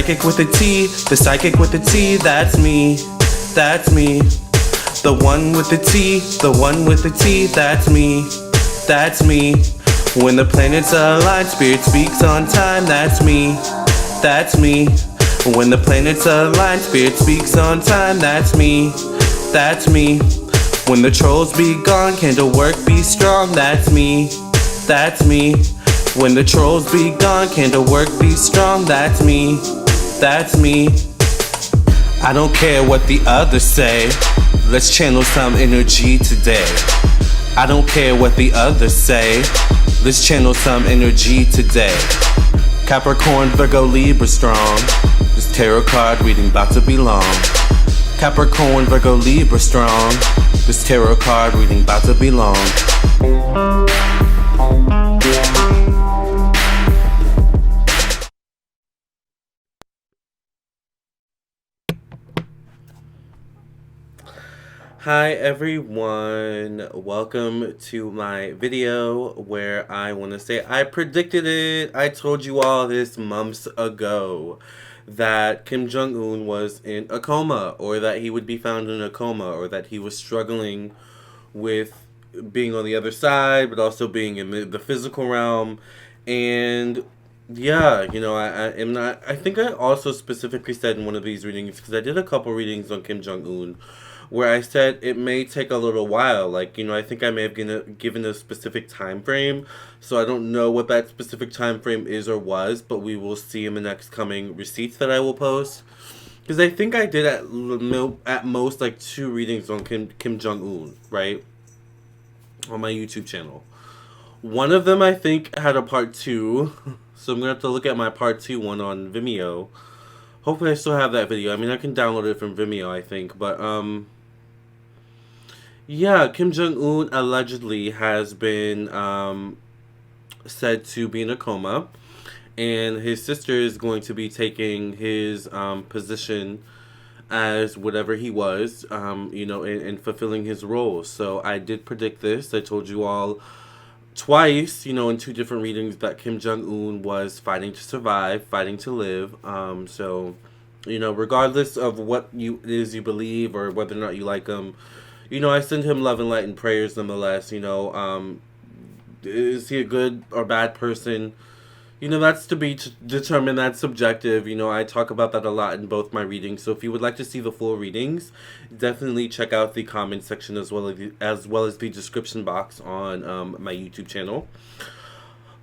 psychic with a T, the psychic with a T, that's me, that's me. The one with the T, the one with the T, that's me, that's me. When the planets align, spirit speaks on time, that's me, that's me. When the planets align, spirit speaks on time, that's me, that's me. When the trolls be gone, candle work be strong, that's me, that's me. When the trolls be gone, candle work be strong, that's me, that's me. I don't care what the others say, let's channel some energy today. I don't care what the others say, let's channel some energy today. Capricorn, Virgo, Libra strong, this tarot card reading about to be long. Capricorn, Virgo, Libra strong, this tarot card reading about to be long. Hi everyone, welcome to my video where I want to say I predicted it. I told you all this months ago that Kim Jong-Un was in a coma, or that he would be found in a coma, or that he was struggling with being on the other side but also being in the physical realm. And yeah, you know, I think I also specifically said in one of these readings, because I did a couple readings on Kim Jong-Un, where I said it may take a little while. Like, you know, I think I may have given a specific time frame, so I don't know what that specific time frame is or was, but we will see in the next coming receipts that I will post. Because I think I did at most like 2 readings on Kim Jong-Un, right? On my YouTube channel. One of them I think had a part 2, so I'm going to have to look at my part 2 one on Vimeo. Hopefully I still have that video. I mean, I can download it from Vimeo, I think, but yeah, Kim Jong-Un allegedly has been said to be in a coma, and his sister is going to be taking his position as whatever he was, you know, and fulfilling his role. So I did predict this. I told you all twice, you know, in 2 different readings, that Kim Jong-Un was fighting to survive, fighting to live. So, you know, regardless of what it is you believe or whether or not you like him, you know, I send him love and light and prayers nonetheless. You know, is he a good or bad person? You know, that's to be determined. That's subjective. You know, I talk about that a lot in both my readings. So if you would like to see the full readings, definitely check out the comment section as well as the description box on my YouTube channel.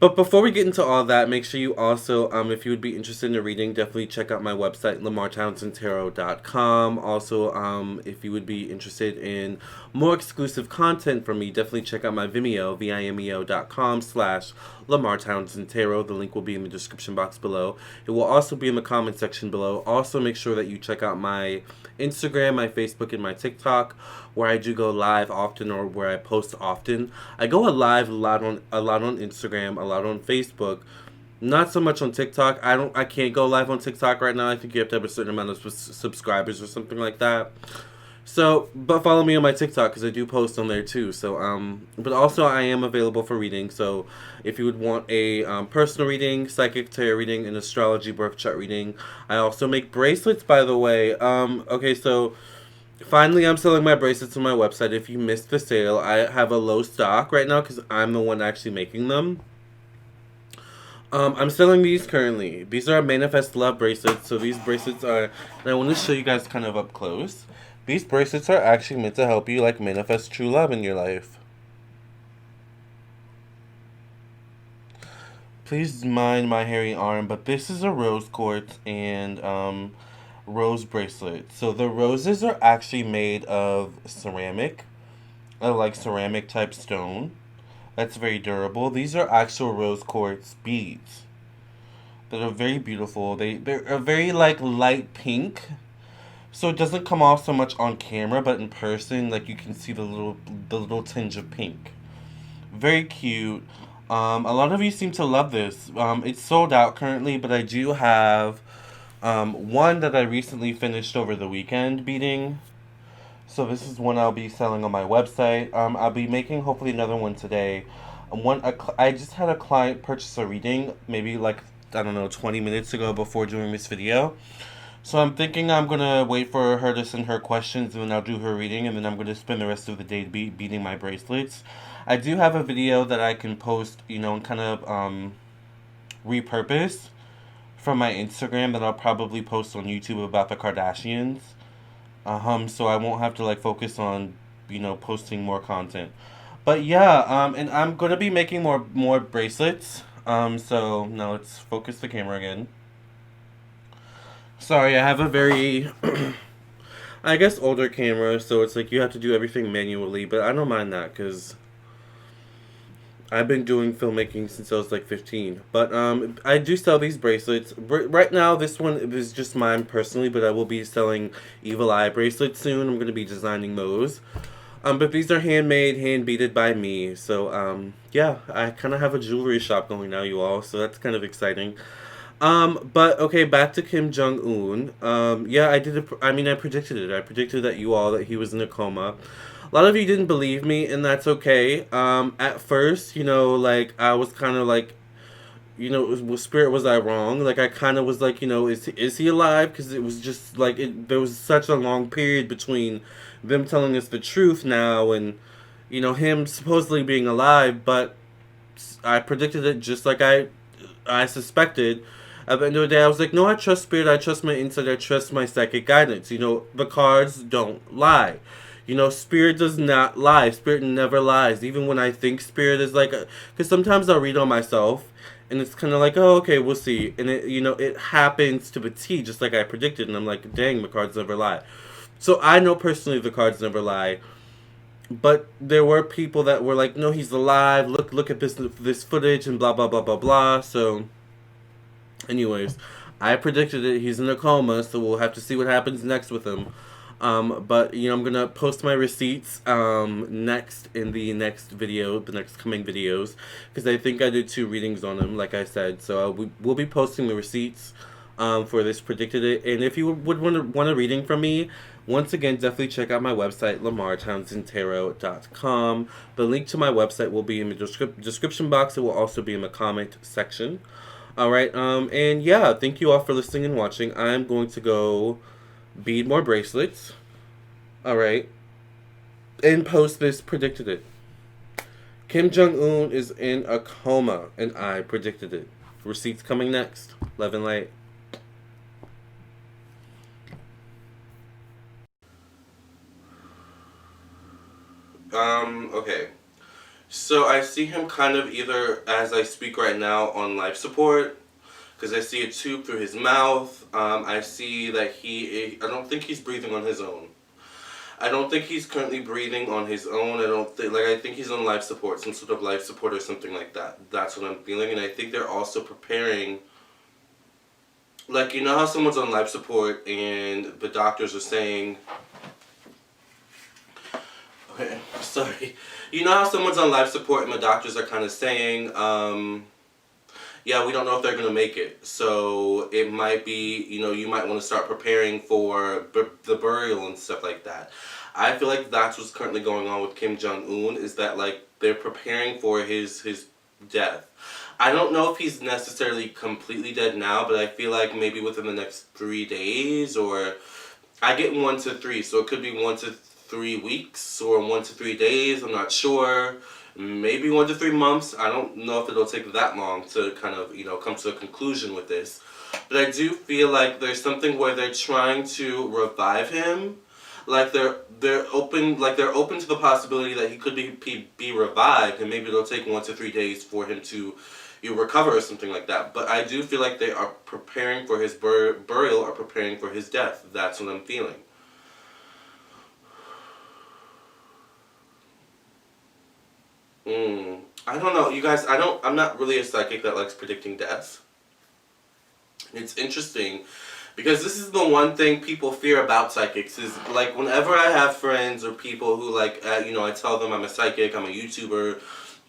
But before we get into all that, make sure you also, if you would be interested in a reading, definitely check out my website, LamarrTownsendTarot.com. Also, if you would be interested in more exclusive content from me, definitely check out my Vimeo, vimeo.com/LamarrTownsendTarot. The link will be in the description box below. It will also be in the comment section below. Also, make sure that you check out my Instagram, my Facebook, and my TikTok, where I do go live often, or where I post often. I go live a lot on Instagram, a lot on Facebook, not so much on TikTok. I can't go live on TikTok right now. I think you have to have a certain amount of subscribers or something like that. So, but follow me on my TikTok, because I do post on there too. So, but also I am available for reading. So, if you would want a personal reading, psychic tarot reading, and astrology birth chart reading, I also make bracelets, by the way. Okay, so finally I'm selling my bracelets on my website. If you missed the sale, I have a low stock right now because I'm the one actually making them. I'm selling these currently. These are Manifest Love bracelets. So these bracelets are, and I want to show you guys kind of up close. These bracelets are actually meant to help you, like, manifest true love in your life. Please mind my hairy arm, but this is a rose quartz and rose bracelet. So the roses are actually made of ceramic, like ceramic type stone. That's very durable. These are actual rose quartz beads that are very beautiful. They're a very, like, light pink. So it doesn't come off so much on camera, but in person, like, you can see the little tinge of pink. Very cute. A lot of you seem to love this. It's sold out currently, but I do have one that I recently finished over the weekend beading. So this is one I'll be selling on my website. I'll be making hopefully another one today. I just had a client purchase a reading maybe like I don't know, 20 minutes ago before doing this video. So I'm thinking I'm gonna wait for her to send her questions and then I'll do her reading and then I'm gonna spend the rest of the day beating my bracelets. I do have a video that I can post, and kind of repurpose from my Instagram that I'll probably post on YouTube about the Kardashians. So I won't have to like focus on, posting more content. But yeah, and I'm gonna be making more bracelets. So now let's focus the camera again. Sorry, I have a very, I guess, older camera, so it's like you have to do everything manually, but I don't mind that because I've been doing filmmaking since I was like 15. But I do sell these bracelets. Right now, this one is just mine personally, but I will be selling Evil Eye bracelets soon. I'm going to be designing those. But these are handmade, hand beaded by me. So, yeah, I kind of have a jewelry shop going now, you all. So that's kind of exciting. But okay, back to Kim Jong-Un. Yeah, I predicted it. I predicted that that he was in a coma. A lot of you didn't believe me, and that's okay. At first, like, I was kind of like, Spirit, was I wrong? Like, I kind of was like, is he alive? Because it was just like, there was such a long period between them telling us the truth now and, him supposedly being alive, but I predicted it just like I suspected. At the end of the day, I was like, no, I trust Spirit, I trust my insight, I trust my psychic guidance. The cards don't lie. Spirit does not lie. Spirit never lies. Even when I think Spirit is like, because sometimes I'll read on myself, and it's kind of like, oh, okay, we'll see. And it happens to the T, just like I predicted. And I'm like, dang, the cards never lie. So I know personally the cards never lie. But there were people that were like, no, he's alive. Look at this footage and blah blah blah blah blah. So, anyways, I predicted it. He's in a coma, so we'll have to see what happens next with him. But I'm gonna post my receipts next in the next video, the next coming videos, because I think I did 2 readings on him, like I said. So we'll be posting the receipts for this predicted it. And if you would want a reading from me, once again, definitely check out my website, lamarrtownsendtarot.com. The link to my website will be in the description box. It will also be in the comment section. Alright, and yeah, thank you all for listening and watching. I'm going to go bead more bracelets. Alright. And post this predicted it. Kim Jong-Un is in a coma, and I predicted it. Receipts coming next. Love and light. Okay. So I see him kind of either, as I speak right now, on life support, because I see a tube through his mouth. I see that I don't think he's breathing on his own. I don't think he's currently breathing on his own. I think he's on life support, some sort of life support or something like that. That's what I'm feeling, and I think they're also preparing, like, how someone's on life support and the doctors are saying, okay, sorry. How someone's on life support and the doctors are kind of saying, yeah, we don't know if they're going to make it. So it might be, you might want to start preparing for the burial and stuff like that. I feel like that's what's currently going on with Kim Jong-Un, is that, like, they're preparing for his death. I don't know if he's necessarily completely dead now, but I feel like maybe within the next 3 days, or I get 1 to 3, so it could be 1 to 3 weeks or 1 to 3 days. I'm not sure. Maybe 1 to 3 months. I don't know if it'll take that long to kind of, come to a conclusion with this. But I do feel like there's something where they're trying to revive him. Like they're open to the possibility that he could be revived, and maybe it'll take 1 to 3 days for him to recover or something like that. But I do feel like they are preparing for his burial or preparing for his death. That's what I'm feeling. I don't know, you guys. I'm not really a psychic that likes predicting deaths. It's interesting because this is the one thing people fear about psychics, is like whenever I have friends or people who like, I tell them I'm a psychic, I'm a YouTuber,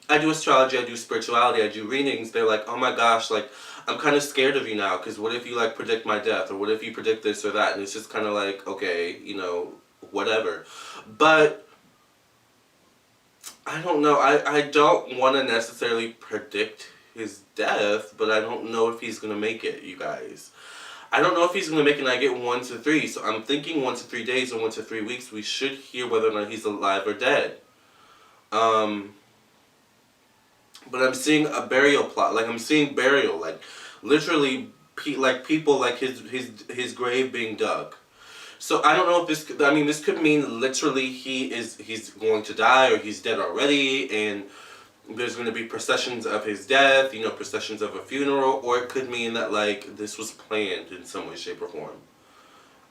I do astrology, I do spirituality, I do readings, they're like, oh my gosh, like, I'm kind of scared of you now, because what if you like predict my death, or what if you predict this or that, and it's just kind of like, okay, whatever. But I don't know, I don't want to necessarily predict his death, but I don't know if he's gonna make it, you guys. I don't know if he's gonna make it, and I get 1 to 3. So I'm thinking 1 to 3 days or 1 to 3 weeks, we should hear whether or not he's alive or dead. Um, but I'm seeing a burial plot. Like I'm seeing burial, like literally, like people like his grave being dug. So I don't know if this. I mean, this could mean literally he's going to die or he's dead already, and there's going to be processions of his death. You know, processions of a funeral, or it could mean that like this was planned in some way, shape, or form.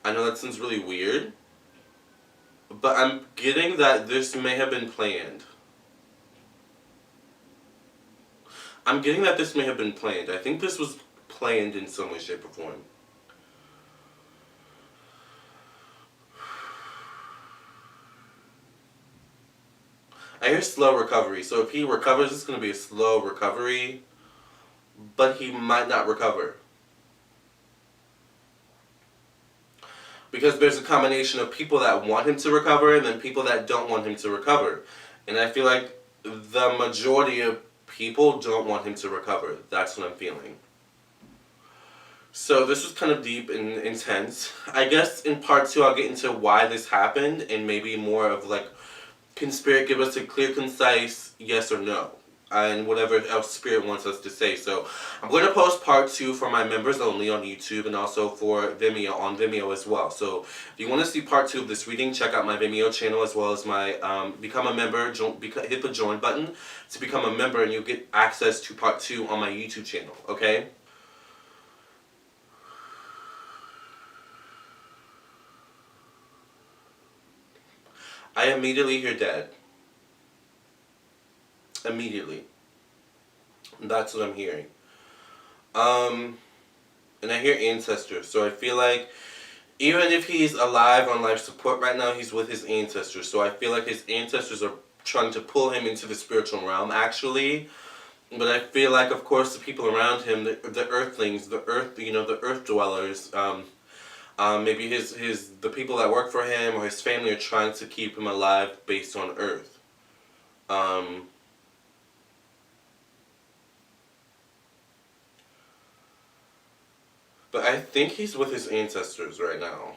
I know that sounds really weird, but I'm getting that this may have been planned. I'm getting that this may have been planned. I think this was planned in some way, shape, or form. I hear slow recovery. So if he recovers, it's going to be a slow recovery, but he might not recover. Because there's a combination of people that want him to recover and then people that don't want him to recover. And I feel like the majority of people don't want him to recover. That's what I'm feeling. So this was kind of deep and intense. I guess in part 2 I'll get into why this happened and maybe more of like, can Spirit give us a clear, concise yes or no? And whatever else Spirit wants us to say. So I'm going to post part 2 for my members only on YouTube and also for Vimeo on Vimeo as well. So if you want to see part 2 of this reading, check out my Vimeo channel as well as my become a member. Hit the join button to become a member and you'll get access to part 2 on my YouTube channel. Okay? I immediately hear dead. Immediately. That's what I'm hearing. And I hear ancestors. So I feel like even if he's alive on life support right now, he's with his ancestors. So I feel like his ancestors are trying to pull him into the spiritual realm, actually. But I feel like, of course, the people around him, the earthlings, the earth, the earth dwellers, maybe the people that work for him or his family are trying to keep him alive based on earth. Um, but I think he's with his ancestors right now.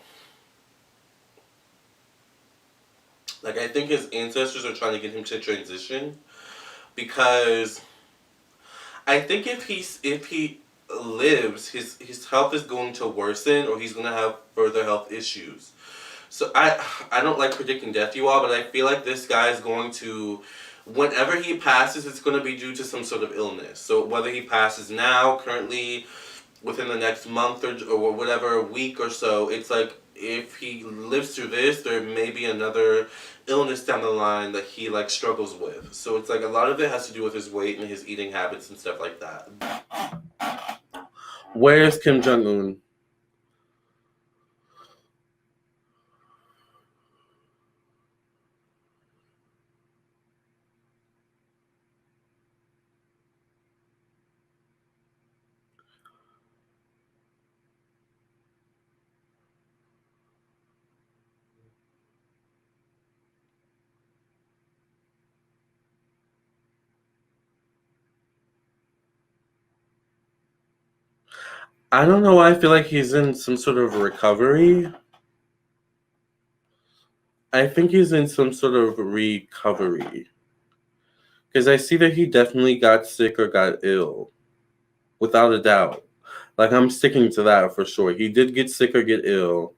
Like, I think his ancestors are trying to get him to transition because I think if he lives, his health is going to worsen or he's going to have further health issues. So I don't like predicting death, you all, but I feel like this guy is going to, whenever he passes, it's going to be due to some sort of illness. So whether he passes now, currently, within the next month or whatever, a week or so, it's like if he lives through this, there may be another illness down the line that he like struggles with. So it's like a lot of it has to do with his weight and his eating habits and stuff like that. Where's Kim Jong-Un? I don't know why I feel like he's in some sort of recovery. I think he's in some sort of recovery. Because I see that he definitely got sick or got ill. Without a doubt. Like, I'm sticking to that for sure. He did get sick or get ill.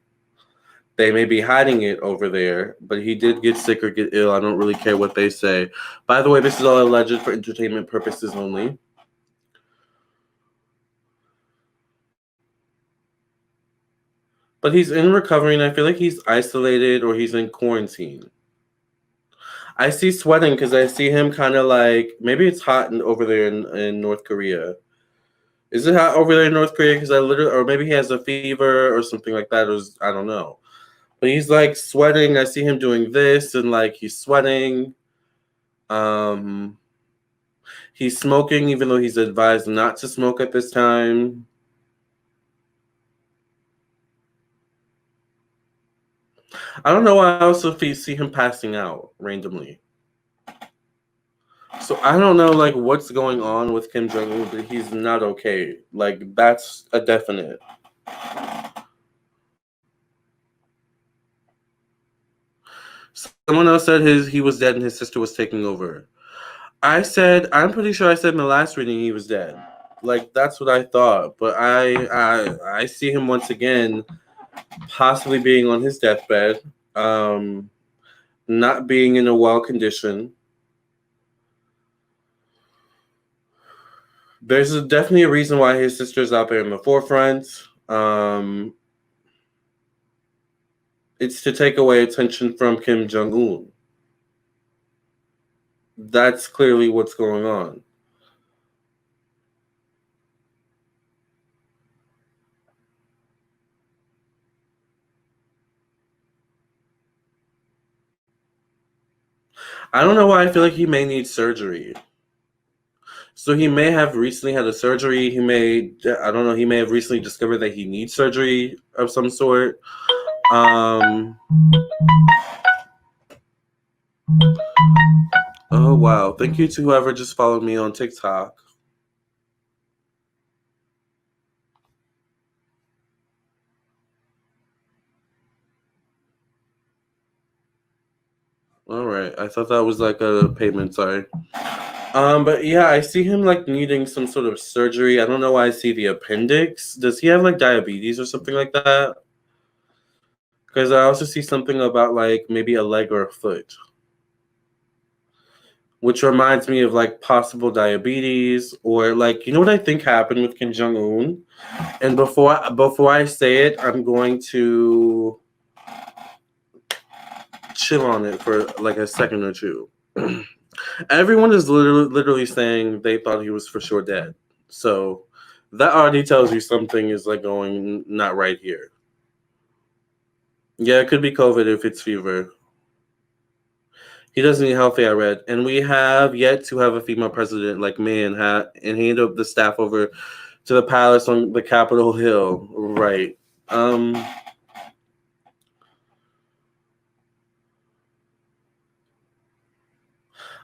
They may be hiding it over there, but he did get sick or get ill. I don't really care what they say. By the way, this is all alleged for entertainment purposes only. But he's in recovery, and I feel like he's isolated or he's in quarantine. I see sweating because I see him kind of like, maybe it's hot over there in North Korea. Is it hot over there in North Korea? Because I literally, or maybe he has a fever or something like that. Or I don't know. But he's like sweating. I see him doing this and like he's sweating. Um, he's smoking even though he's advised not to smoke at this time. I don't know why I also see him passing out randomly. So I don't know like what's going on with Kim Jong Un, but he's not okay. Like that's a definite. Someone else said he was dead and his sister was taking over. I said I'm pretty sure I said in the last reading he was dead. Like that's what I thought, but I see him once again, possibly being on his deathbed, um, not being in a well condition. There's definitely a reason why his sister's out there in the forefront. It's to take away attention from Kim Jong Un. That's clearly what's going on. I don't know why I feel like he may need surgery. So he may have recently had a surgery. I don't know, he may have recently discovered that he needs surgery of some sort. Um, oh, wow. Thank you to whoever just followed me on TikTok. All right. I thought that was like a payment. Sorry. But yeah, I see him like needing some sort of surgery. I don't know why I see the appendix. Does he have like diabetes or something like that? Because I also see something about like maybe a leg or a foot, which reminds me of like possible diabetes or like you know what I think happened with Kim Jong Un. And before I say it, I'm going to chill on it for like a second or two. Everyone is literally saying they thought he was for sure dead. So that already tells you something is like going not right here. Yeah, it could be COVID if it's fever. He doesn't need healthy, I read. And we have yet to have a female president like man and hand up the staff over to the palace on the Capitol Hill. Right. Um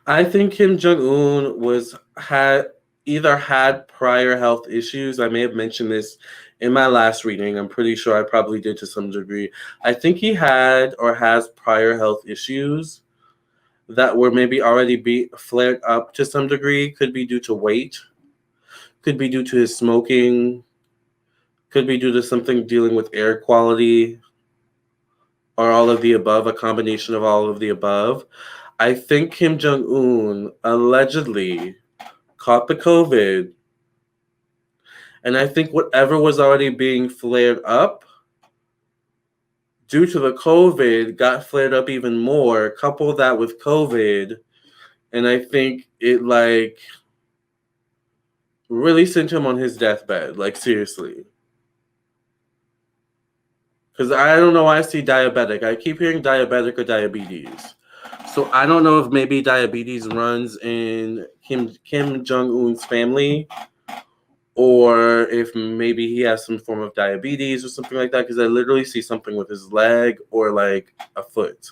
I think Kim Jong Un was had either had prior health issues. I may have mentioned this in my last reading. I'm pretty sure I probably did to some degree. I think he had or has prior health issues that were maybe already be flared up to some degree. Could be due to weight. Could be due to his smoking. Could be due to something dealing with air quality or all of the above. A combination of all of the above. I think Kim Jong Un allegedly caught the COVID. And I think whatever was already being flared up due to the COVID got flared up even more. Couple that with COVID, and I think it like really sent him on his deathbed. Like seriously. Because I don't know why I see diabetic. I keep hearing diabetic or diabetes. So I don't know if maybe diabetes runs in Kim Jong Un's family, or if maybe he has some form of diabetes or something like that. Because I literally see something with his leg or like a foot,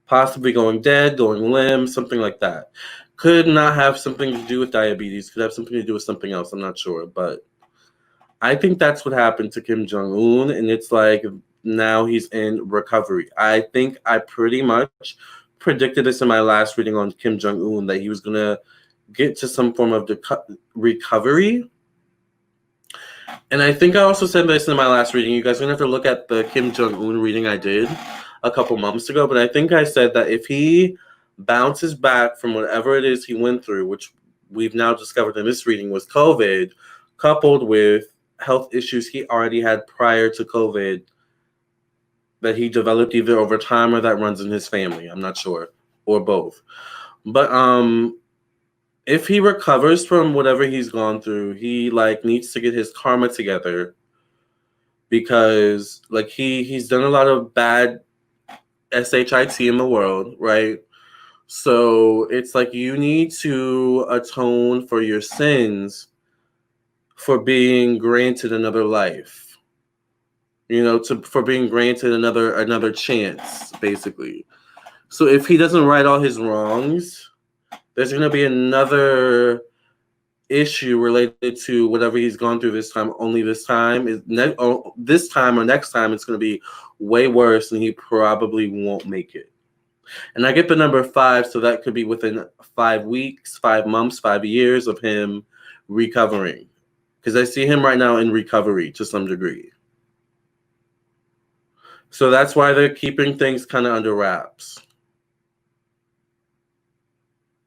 possibly going dead, going limb, something like that. Could not have something to do with diabetes. Could have something to do with something else. I'm not sure, but I think that's what happened to Kim Jong Un, and it's like now he's in recovery. I think I pretty much predicted this in my last reading on Kim Jong Un that he was gonna get to some form of recovery. And I think I also said this in my last reading. You guys are gonna have to look at the Kim Jong Un reading I did a couple months ago. But I think I said that if he bounces back from whatever it is he went through, which we've now discovered in this reading was COVID, coupled with health issues he already had prior to COVID that he developed either over time or that runs in his family. I'm not sure, or both. But if he recovers from whatever he's gone through, he like needs to get his karma together because like he's done a lot of bad shit in the world, right? So it's like you need to atone for your sins for being granted another life. You know, for being granted another chance, basically. So if he doesn't right all his wrongs, there's going to be another issue related to whatever he's gone through this time. Only this time or next time, it's going to be way worse, and he probably won't make it. And I get the number 5, so that could be within 5 weeks, 5 months, 5 years of him recovering. Because I see him right now in recovery to some degree. So that's why they're keeping things kind of under wraps.